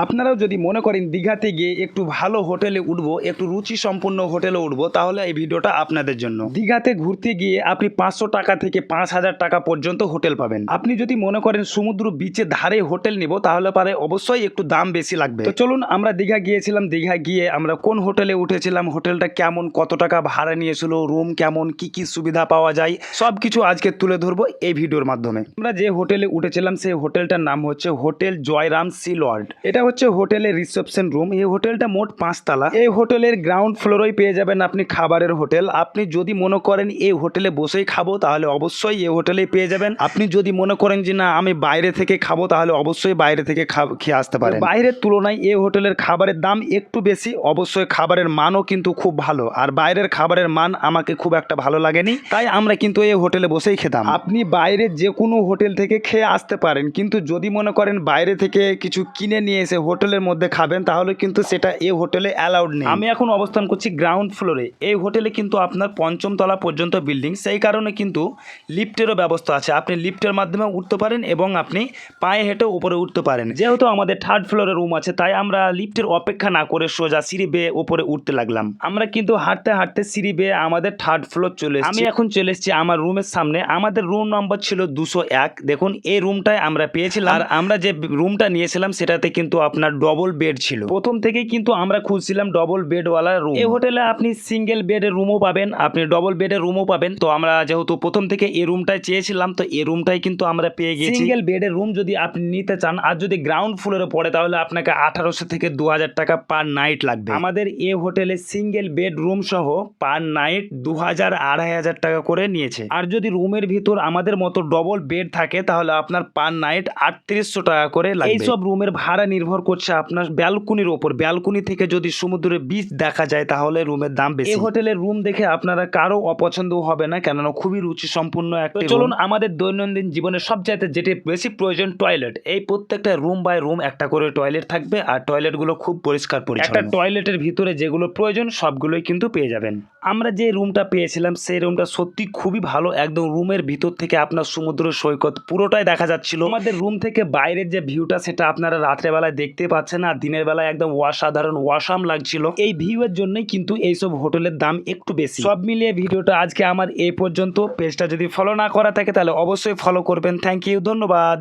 আপনারাও যদি মনে করেন দীঘাতে গিয়ে একটু ভালো হোটেলে উঠবো, একটু রুচি সম্পন্ন হোটেলে উঠবো, তাহলে এই ভিডিওটা আপনাদের জন্য। দীঘাতে ঘুরতে গিয়ে আপনি 500 টাকা থেকে 5,000 টাকা পর্যন্ত হোটেল পাবেন। আপনি যদি মনে করেন সমুদ্র বিচের ধারে হোটেল নিব, তাহলে পারে অবশ্যই একটু দাম বেশি লাগবে। তো চলুন, আমরা দীঘা গিয়েছিলাম। দীঘা গিয়ে আমরা কোন হোটেলে উঠেছিলাম, হোটেলটা কেমন, কত টাকা ভাড়া নিয়েছিল, রুম কেমন, কি কি সুবিধা পাওয়া যায়, সবকিছু আজকে তুলে ধরবো এই ভিডিওর মাধ্যমে। আমরা যে হোটেলে উঠেছিলাম সেই হোটেলটার নাম হচ্ছে হোটেল জয়রাম সি লর্ড। এটা হচ্ছে হোটেলের রিসেপশন রুম। এই হোটেলটা মোট 5 তলা। এই হোটেলের গ্রাউন্ড ফ্লোরেই পেয়ে যাবেন আপনি খাবারের হোটেল। আপনি যদি মনে করেন এই হোটেলে বসেই খাবো, তাহলে অবশ্যই এই হোটেলেই পেয়ে যাবেন। আপনি যদি মনে করেন যে না আমি বাইরে থেকে খাবো, তাহলে অবশ্যই বাইরে থেকে খেয়ে আসতে পারেন। বাইরের তুলনায় এই হোটেলের খাবারের দাম একটু বেশি। অবশ্যই খাবারের মানও কিন্তু খুব ভালো, আর বাইরের খাবারের মান আমাকে খুব একটা ভালো লাগেনি, তাই আমরা কিন্তু এই হোটেলে বসেই খেতাম। আপনি বাইরে যে কোনো হোটেল থেকে খেয়ে আসতে পারেন, কিন্তু যদি মনে করেন বাইরে থেকে কিছু কিনে নিয়ে এসে হোটেলের মধ্যে খাবেন, তাহলে কিন্তু সেটা এই হোটেলে অ্যালাউড নেই। আমি এখন অবস্থান করছি গ্রাউন্ড ফ্লোরে। এই হোটেলে কিন্তু আপনার 5ম তলা পর্যন্ত বিল্ডিং, সেই কারণে কিন্তু লিফটেরও ব্যবস্থা আছে। আপনি লিফটের মাধ্যমে উঠতে পারেন এবং আপনি পায়ে হেঁটে উপরে উঠতে পারেন। যেহেতু আমাদের 3rd ফ্লোরে রুম আছে, তাই আমরা লিফটের অপেক্ষা না করে সোজা সিঁড়ি বেয়ে উপরে উঠতে লাগলাম। আমরা কিন্তু হাঁটতে হাঁটতে সিঁড়ি বেয়ে আমাদের 3rd ফ্লোর চলে এসেছি। আমি এখন চলে এসেছি আমার রুমের সামনে। আমাদের রুম নম্বর ছিল 201। দেখুন এই রুমটাই আমরা পেয়েছিলাম, আর আমরা যে রুমটা নিয়েছিলাম সেটাতে কিন্তু আপনার ডবল বেড ছিল। প্রথম থেকেই কিন্তু আমরা খুঁজছিলাম ডবল বেডওয়ালা রুম। এই হোটেলে আপনি সিঙ্গেল বেডের রুমও পাবেন, আপনি ডবল বেডের রুমও পাবেন। তো আমরা যেহেতু প্রথম থেকে এই রুমটাই চেয়েছিলাম, তো এই রুমটাই কিন্তু আমরা পেয়ে গেছি। সিঙ্গেল বেডের রুম যদি আপনি নিতে চান, আর যদি গ্রাউন্ড ফ্লোরে পড়ে, তাহলে আপনাকে 1800 থেকে 2000 টাকা পার নাইট লাগবে। আমাদের এই হোটেলে সিঙ্গেল বেড রুম সহ পার নাইট 2000-2500 টাকা করে নিয়েছে। আর যদি রুমের ভিতর আমাদের মতো ডবল বেড থাকে, তাহলে আপনার পার নাইট 3800 টাকা করে লাগবে। এইসব রুমের ভাড়া নির্ভর করছে আপনার ব্যালকনির ওপর। ব্যালকনি থেকে যদি সমুদ্রের বিচ দেখা যায়, তাহলে রুমের দাম বেশি। এই হোটেলের রুম দেখে আপনারা কারো অপছন্দ হবে না, কেননা খুবই রুচি সম্পূর্ণ একটা। চলুন, আমাদের দৈনন্দিন জীবনে সবচাইতে যেটি বেশি প্রয়োজন, টয়লেট। এই প্রত্যেকটা রুম বাই রুম একটা করে টয়লেট থাকবে, আর টয়লেটগুলো খুব পরিষ্কার পরিচ্ছন্ন। একটা টয়লেটের ভিতরে যেগুলো প্রয়োজন সবগুলোই কিন্তু পেয়ে যাবেন। আমরা যে রুমটা পেয়েছিলাম সেই রুমটা সত্যি খুবই ভালো। একদম রুমের ভিতর থেকে আপনার সমুদ্র সৈকত পুরোটাই দেখা যাচ্ছিল। আমাদের রুম থেকে বাইরের যে ভিউটা, সেটা আপনারা রাত্রে বেলায় দেখতে পাচ্ছেন, আর দিনের বেলায় একদম অসাধারণ ওয়াসাম লাগছিল। এই ভিউ এর জন্যই কিন্তু এইসব হোটেলের দাম একটু বেশি। সব মিলিয়ে ভিডিওটা আজকে আমার এই পর্যন্ত। পেজটা যদি ফলো না করা থাকে, তাহলে অবশ্যই ফলো করবেন। থ্যাংক ইউ, ধন্যবাদ।